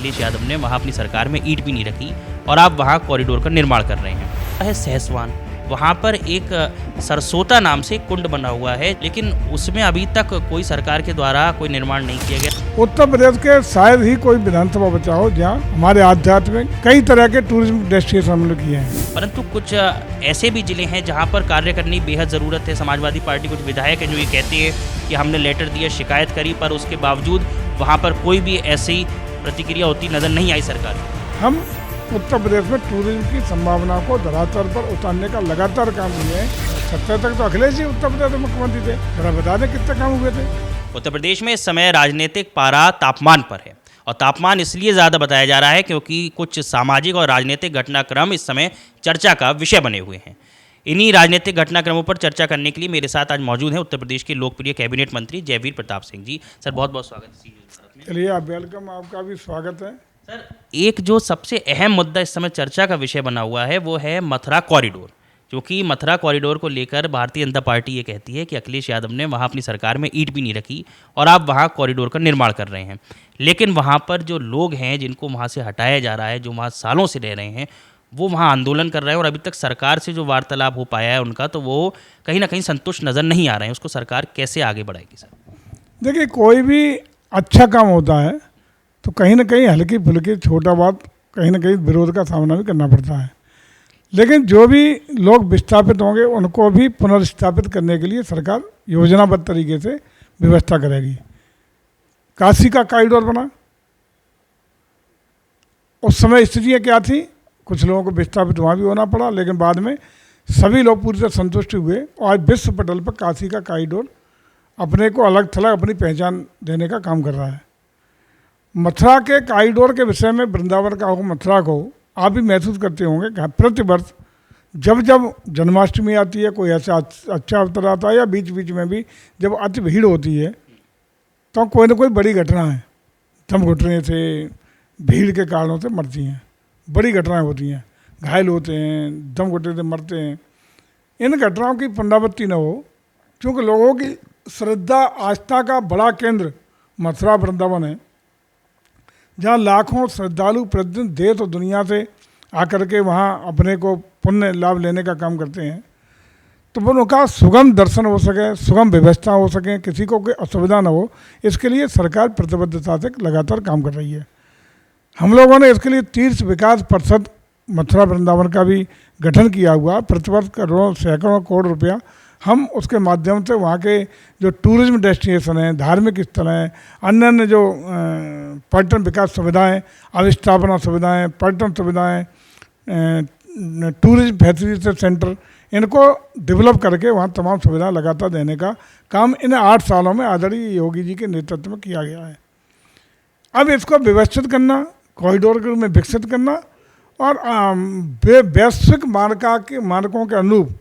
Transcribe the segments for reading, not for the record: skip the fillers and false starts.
अखिलेश यादव ने वहाँ अपनी सरकार में ईंट भी नहीं रखी और आप वहाँ कॉरिडोर का निर्माण कर रहे हैं। है सहसवान, वहाँ पर एक सरसोता नाम से कुंड बना हुआ है, लेकिन उसमें अभी तक कोई सरकार के द्वारा कोई निर्माण नहीं किया गया। उत्तर प्रदेश के शायद ही कोई विधानसभा बचा हो जहाँ हमारे आध्यात्मिक कई तरह के टूरिज्म डेस्टिनेशन हम लोग किए हैं, परंतु कुछ ऐसे भी जिले हैं जहाँ पर कार्य करने की बेहद ज़रूरत है। समाजवादी पार्टी कुछ विधायक हैं जो ये कहते हैं कि हमने लेटर दिया, शिकायत करी, पर उसके बावजूद वहाँ पर कोई भी ऐसी प्रतिक्रिया होती नज़र नहीं आई सरकार। हम उत्तर प्रदेश में टूरिज्म की संभावना को धरातल पर उतारने का लगातार काम किए हैं। 70 तक तो अखिलेश जी उत्तर प्रदेश के मुख्यमंत्री थे, जरा बता दें कितने काम हुए थे। उत्तर प्रदेश में इस समय राजनीतिक पारा तापमान पर है, और तापमान इसलिए ज़्यादा बताया जा रहा है क्योंकि कुछ सामाजिक और राजनीतिक घटनाक्रम इस समय चर्चा का विषय बने हुए हैं। इन्हीं राजनीतिक घटनाक्रमों पर चर्चा करने के लिए मेरे साथ आज मौजूद हैं उत्तर प्रदेश के लोकप्रिय कैबिनेट मंत्री जयवीर प्रताप सिंह जी। सर बहुत बहुत स्वागत है। चलिए आप वेलकम, आपका भी स्वागत है। सर, एक जो सबसे अहम मुद्दा इस समय चर्चा का विषय बना हुआ है वो है मथुरा कॉरिडोर, क्योंकि मथुरा कॉरिडोर को लेकर भारतीय जनता पार्टी ये कहती है कि अखिलेश यादव ने वहाँ अपनी सरकार में ईंट भी नहीं रखी और आप वहाँ कॉरिडोर का निर्माण कर रहे हैं। लेकिन वहाँ पर जो लोग हैं जिनको वहाँ से हटाया जा रहा है, जो वहाँ सालों से रह रहे हैं, वो वहाँ आंदोलन कर रहे हैं और अभी तक सरकार से जो वार्तालाप हो पाया है उनका, तो वो कहीं ना कहीं संतुष्ट नज़र नहीं आ रहे हैं। उसको सरकार कैसे आगे बढ़ाएगी सर? देखिए, कोई भी अच्छा काम होता है तो कहीं ना कहीं हल्की फुल्की छोटा बात कहीं ना कहीं विरोध का सामना भी करना पड़ता है, लेकिन जो भी लोग विस्थापित होंगे उनको भी पुनर्स्थापित करने के लिए सरकार योजनाबद्ध तरीके से व्यवस्था करेगी। काशी का कॉरिडोर बना, उस समय स्थितियाँ क्या थी, कुछ लोगों को विस्थापित वहाँ भी होना पड़ा, लेकिन बाद में सभी लोग पूरी तरह संतुष्ट हुए और आज विश्व पटल पर काशी का कॉरिडोर अपने को अलग थलग अपनी पहचान देने का काम कर रहा है। मथुरा के कॉरिडोर के विषय में, वृंदावन का हो मथुरा को, आप भी महसूस करते होंगे कि प्रतिवर्ष जब जब जन्माष्टमी आती है, कोई ऐसा अच्छा अवसर आता है या बीच बीच में भी जब अति भीड़ होती है तो कोई ना कोई बड़ी घटना है, दम घुटने से, भीड़ के कारणों से मरती हैं, बड़ी घटनाएं होती हैं, घायल होते हैं, दम घुटने से मरते हैं। इन घटनाओं की पुनरावृत्ति न हो, क्योंकि लोगों की श्रद्धा आस्था का बड़ा केंद्र मथुरा वृंदावन है, जहाँ लाखों श्रद्धालु प्रतिदिन देश और दुनिया से आकर के वहाँ अपने को पुण्य लाभ लेने का काम करते हैं। तो उनका सुगम दर्शन हो सके, सुगम व्यवस्था हो सके, किसी को कोई असुविधा न हो, इसके लिए सरकार प्रतिबद्धता से लगातार काम कर रही है। हम लोगों ने इसके लिए तीर्थ विकास परिषद मथुरा वृंदावन का भी गठन किया हुआ। प्रतिवर्ष करोड़ों सैकड़ों करोड़ रुपया हम उसके माध्यम से वहाँ के जो टूरिज्म डेस्टिनेशन हैं, धार्मिक स्थल हैं, अन्य अन्य जो पर्यटन विकास सुविधाएं, अवस्थापना सुविधाएं, पर्यटन सुविधाएं, टूरिज्म फैसिलिटी सेंटर, इनको डेवलप करके वहाँ तमाम सुविधाएं लगातार देने का काम इन 8 सालों में आदरणीय योगी जी के नेतृत्व में किया गया है। अब इसको व्यवस्थित करना, कॉरिडोर के रूप में विकसित करना और वैश्विक मानकों के अनुरूप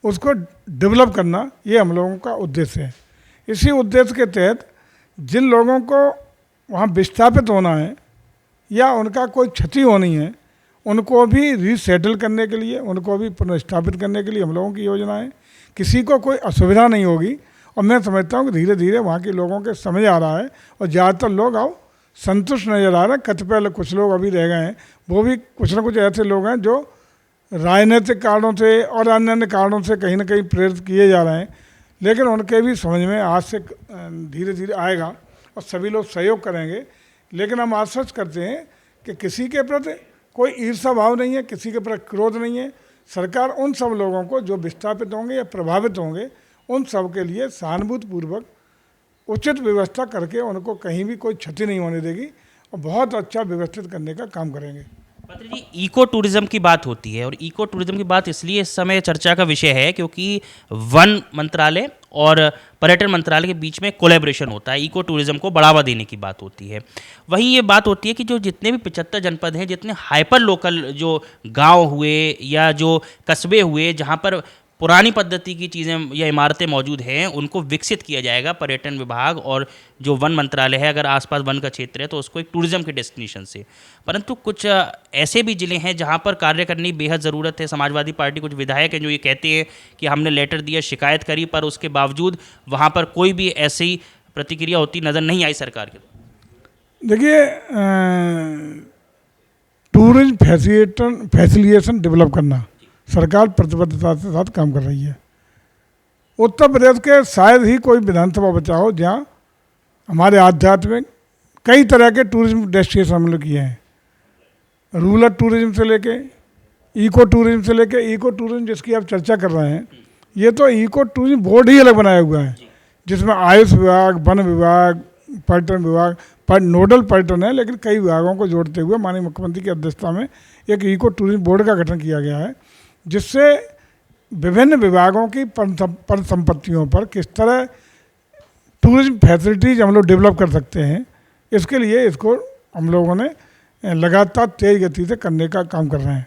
उसको डेवलप करना, ये हम लोगों का उद्देश्य है। इसी उद्देश्य के तहत जिन लोगों को वहाँ विस्थापित होना है या उनका कोई क्षति होनी है, उनको भी रीसेटल करने के लिए, उनको भी पुनर्स्थापित करने के लिए हम लोगों की योजना है। किसी को कोई असुविधा नहीं होगी और मैं समझता हूँ कि धीरे धीरे वहाँ के लोगों के समझ आ रहा है और ज़्यादातर लोग संतुष्ट नज़र आ रहे हैं। कतिपय कुछ लोग अभी रह गए हैं, वो भी कुछ ना कुछ ऐसे लोग हैं जो राजनीतिक कारणों से और अन्य अन्य कारणों से कहीं ना कहीं प्रेरित किए जा रहे हैं, लेकिन उनके भी समझ में आज से धीरे धीरे आएगा और सभी लोग सहयोग करेंगे। लेकिन हम आश्वस्त करते हैं कि किसी के प्रति कोई ईर्ष्या भाव नहीं है, किसी के प्रति क्रोध नहीं है। सरकार उन सब लोगों को जो विस्थापित होंगे या प्रभावित होंगे, उन सब के लिए सहानुभूतिपूर्वक उचित व्यवस्था करके उनको कहीं भी कोई क्षति नहीं होने देगी और बहुत अच्छा व्यवस्थित करने का काम करेंगे। मंत्री जी, इको टूरिज्म की बात होती है और इको टूरिज्म की बात इसलिए इस समय चर्चा का विषय है क्योंकि वन मंत्रालय और पर्यटन मंत्रालय के बीच में कोलैबोरेशन होता है, इको टूरिज्म को बढ़ावा देने की बात होती है। वहीं ये बात होती है कि जो जितने भी 75 जनपद हैं, जितने हाइपर लोकल जो गांव हुए या जो कस्बे हुए जहां पर पुरानी पद्धति की चीज़ें या इमारतें मौजूद हैं, उनको विकसित किया जाएगा। पर्यटन विभाग और जो वन मंत्रालय है, अगर आसपास वन का क्षेत्र है तो उसको एक टूरिज्म के डेस्टिनेशन से। परंतु कुछ ऐसे भी ज़िले हैं जहां पर कार्य करने की बेहद ज़रूरत है। समाजवादी पार्टी कुछ विधायक हैं जो ये कहते हैं कि हमने लेटर दिया, शिकायत करी, पर उसके बावजूद वहाँ पर कोई भी ऐसी प्रतिक्रिया होती नज़र नहीं आई सरकार के। देखिए, टूरिज्म फैसिलिटेशन डेवलप करना सरकार प्रतिबद्धता के साथ काम कर रही है। उत्तर प्रदेश के शायद ही कोई विधानसभा बचा हो जहाँ हमारे आध्यात्मिक कई तरह के टूरिज्म डेस्टिनेशन हम लोग किए हैं। रूरल टूरिज्म से लेके इको टूरिज्म से लेके इको टूरिज्म जिसकी आप चर्चा कर रहे हैं, ये तो इको टूरिज्म बोर्ड ही अलग बनाया हुआ है, जिसमें आयुष विभाग, वन विभाग, पर्यटन विभाग पर नोडल पर्यटन है, लेकिन कई विभागों को जोड़ते हुए माननीय मुख्यमंत्री की अध्यक्षता में एक इको टूरिज्म बोर्ड का गठन किया गया है, जिससे विभिन्न विभागों की परिसंपत्तियों पर किस तरह टूरिज्म फैसिलिटीज हम लोग डेवलप कर सकते हैं, इसके लिए इसको हम लोगों ने लगातार तेज गति से करने का काम कर रहे हैं।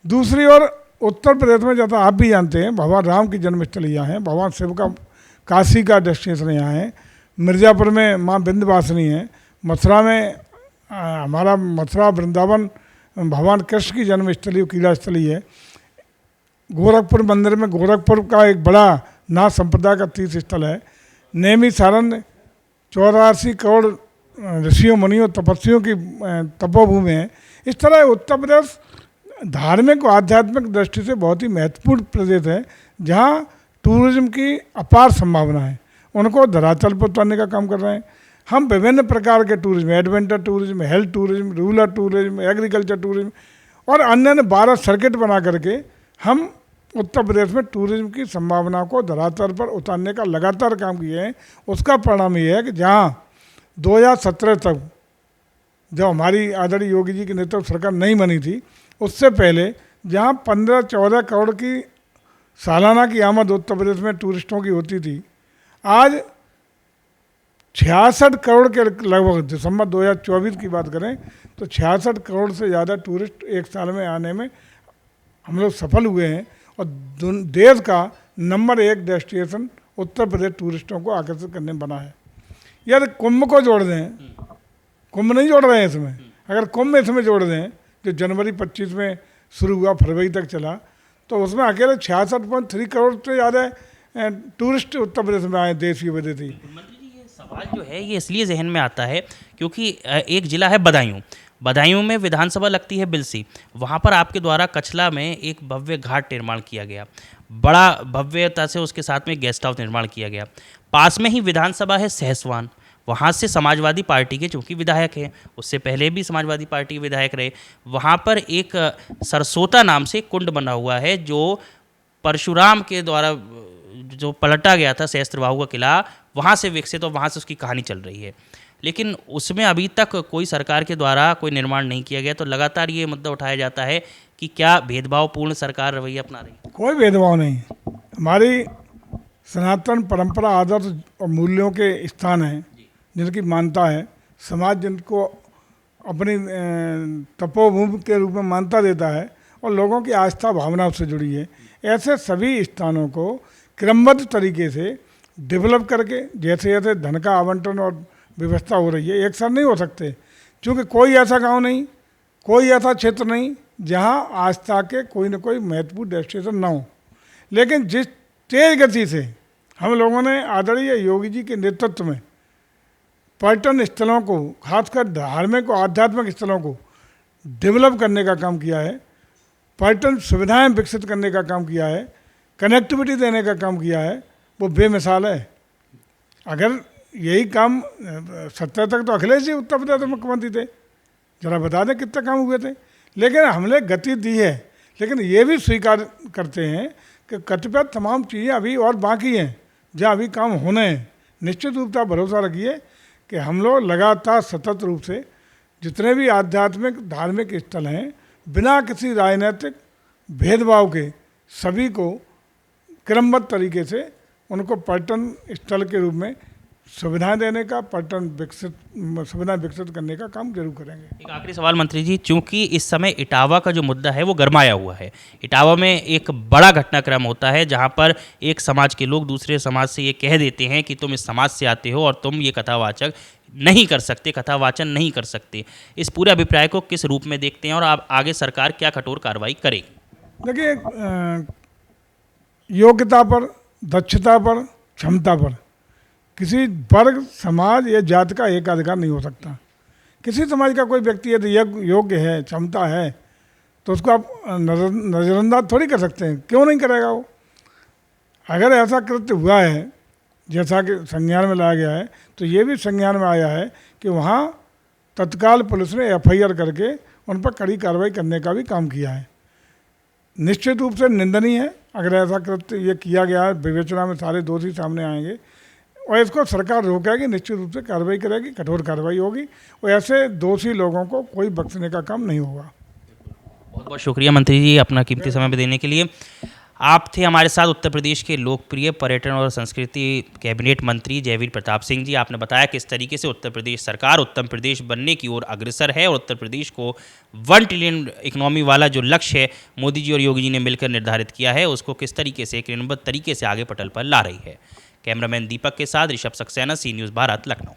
दूसरी ओर उत्तर प्रदेश में, जैसा आप भी जानते हैं, भगवान राम की जन्मस्थली यहाँ है, भगवान शिव का काशी का डेस्टिनेशन यहाँ है, मिर्ज़ापुर में माँ विंध्यवासिनी है, मथुरा में हमारा मथुरा वृंदावन भगवान कृष्ण की जन्मस्थली कीड़ा स्थली है, गोरखपुर मंदिर में गोरखपुर का एक बड़ा नाथ संप्रदाय का तीर्थ स्थल है, नेमी सारण 84 करोड़ ऋषियों मुनियों तपस्वियों की तपोभूमि है। इस तरह उत्तर प्रदेश धार्मिक और आध्यात्मिक दृष्टि से बहुत ही महत्वपूर्ण प्रदेश है, जहाँ टूरिज्म की अपार संभावना है, उनको धरातल पर उतारने का काम कर रहे हैं। हम विभिन्न प्रकार के tourism, adventure tourism, health tourism, rural tourism, agriculture tourism और अन्य 12 सर्किट बना करके हम उत्तर प्रदेश में टूरिज्म की संभावना को धरातल पर उतारने का लगातार काम किए हैं। उसका परिणाम ये है कि जहाँ 2017 तक जब हमारी आदरणीय योगी जी की नेतृत्व सरकार नहीं बनी थी, उससे पहले जहाँ 15-14 करोड़ की सालाना की आमद उत्तर प्रदेश में टूरिस्टों की होती थी, आज 66 करोड़ के लगभग, दिसंबर 2024 की बात करें तो 66 करोड़ से ज़्यादा टूरिस्ट एक साल में आने में हम लोग सफल हुए हैं, और देश का नंबर 1 डेस्टिनेशन उत्तर प्रदेश टूरिस्टों को आकर्षित करने में बना है। यदि कुंभ को जोड़ दें, कुंभ नहीं जोड़ रहे हैं इसमें, अगर कुंभ इसमें जोड़ दें जो जनवरी 25 में शुरू हुआ, फरवरी तक चला, तो उसमें अकेले 66.3 करोड़ से ज़्यादा टूरिस्ट उत्तर प्रदेश में आए, देशी विदेशी। मंत्री जी, ये सवाल जो है ये इसलिए जहन में आता है क्योंकि एक ज़िला है बदायूं में विधानसभा लगती है बिलसी, वहाँ पर आपके द्वारा कछला में एक भव्य घाट निर्माण किया गया, बड़ा भव्यता से उसके साथ में गेस्ट हाउस निर्माण किया गया। पास में ही विधानसभा है सहसवान, वहाँ से समाजवादी पार्टी के चूँकि विधायक हैं, उससे पहले भी समाजवादी पार्टी के विधायक रहे, वहाँ पर एक सरसोता नाम से कुंड बना हुआ है जो परशुराम के द्वारा जो पलटा गया था सहस्त्रबाहु का किला, वहाँ से विकसित और वहाँ से उसकी कहानी चल रही है, लेकिन उसमें अभी तक कोई सरकार के द्वारा कोई निर्माण नहीं किया गया। तो लगातार ये मुद्दा उठाया जाता है कि क्या भेदभावपूर्ण सरकार रवैया अपना रही है? कोई भेदभाव नहीं, हमारी सनातन परंपरा, आदर्श और मूल्यों के स्थान हैं जिनकी मान्यता है, समाज जिनको अपनी तपोभूमि के रूप में मान्यता देता है और लोगों की आस्था भावना उससे जुड़ी है, ऐसे सभी स्थानों को क्रमबद्ध तरीके से डेवलप करके, जैसे जैसे धन का आवंटन और व्यवस्था हो रही है, एक साथ नहीं हो सकते, क्योंकि कोई ऐसा गांव नहीं, कोई ऐसा क्षेत्र नहीं जहां आस्था के कोई न कोई महत्वपूर्ण डेस्टिनेशन ना हो। लेकिन जिस तेज गति से हम लोगों ने आदरणीय योगी जी के नेतृत्व में पर्यटन स्थलों को, खासकर धार्मिक और आध्यात्मिक स्थलों को डेवलप करने का काम किया है, पर्यटन सुविधाएं विकसित करने का काम किया है, कनेक्टिविटी देने का काम किया है, वो बेमिसाल है। अगर यही काम 70 तक तो अखिलेश जी उत्तर प्रदेश में मुख्यमंत्री थे, जरा बता दें कितने काम हुए थे, लेकिन हमने गति दी है। लेकिन ये भी स्वीकार करते हैं कि कतिपय तमाम चीज़ें अभी और बाकी हैं जहाँ अभी काम होने हैं। निश्चित रूप से आप भरोसा रखिए कि हम लोग लगातार सतत रूप से जितने भी आध्यात्मिक धार्मिक स्थल हैं, बिना किसी राजनीतिक भेदभाव के सभी को क्रमबद्ध तरीके से उनको पर्यटन स्थल के रूप में सुविधाएं देने का, सुविधाएं विकसित करने का काम जरूर करेंगे। एक आखिरी सवाल मंत्री जी, चूंकि इस समय इटावा का जो मुद्दा है वो गरमाया हुआ है, इटावा में एक बड़ा घटनाक्रम होता है जहां पर एक समाज के लोग दूसरे समाज से ये कह देते हैं कि तुम इस समाज से आते हो और तुम ये कथावाचक नहीं कर सकते, कथावाचन नहीं कर सकते। इस पूरे अभिप्राय को किस रूप में देखते हैं और आप आगे सरकार क्या कठोर कार्रवाई करेगी? देखिए, योग्यता पर, दक्षता पर, क्षमता पर किसी वर्ग, समाज या जाति का एकाधिकार नहीं हो सकता। किसी समाज का कोई व्यक्ति यदि योग्य है, क्षमता है, तो उसको आप नज़रअंदाज थोड़ी कर सकते हैं। क्यों नहीं करेगा वो? अगर ऐसा कृत्य हुआ है जैसा कि संज्ञान में लाया गया है, तो ये भी संज्ञान में आया है कि वहाँ तत्काल पुलिस ने एफआईआर करके उन पर कड़ी कार्रवाई करने का भी काम किया है। निश्चित रूप से निंदनीय है अगर ऐसा कृत्य ये किया गया है। विवेचना में सारे दोषी सामने आएंगे और इसको सरकार रोकेगी, निश्चित रूप से कार्रवाई करेगी, कठोर कार्रवाई होगी और ऐसे दोषी लोगों को कोई बख्शने का काम नहीं होगा। बहुत बहुत शुक्रिया मंत्री जी अपना कीमती समय देने के लिए। आप थे हमारे साथ उत्तर प्रदेश के लोकप्रिय पर्यटन और संस्कृति कैबिनेट मंत्री जयवीर प्रताप सिंह जी। आपने बताया किस तरीके से उत्तर प्रदेश सरकार उत्तम प्रदेश बनने की ओर अग्रसर है और उत्तर प्रदेश को 1 ट्रिलियन इकोनॉमी वाला जो लक्ष्य है मोदी जी और योगी जी ने मिलकर निर्धारित किया है, उसको किस तरीके से क्रियान्वित तरीके से आगे पटल पर ला रही है। कैमरामैन दीपक के साथ ऋषभ सक्सेना, सी न्यूज़ भारत, लखनऊ।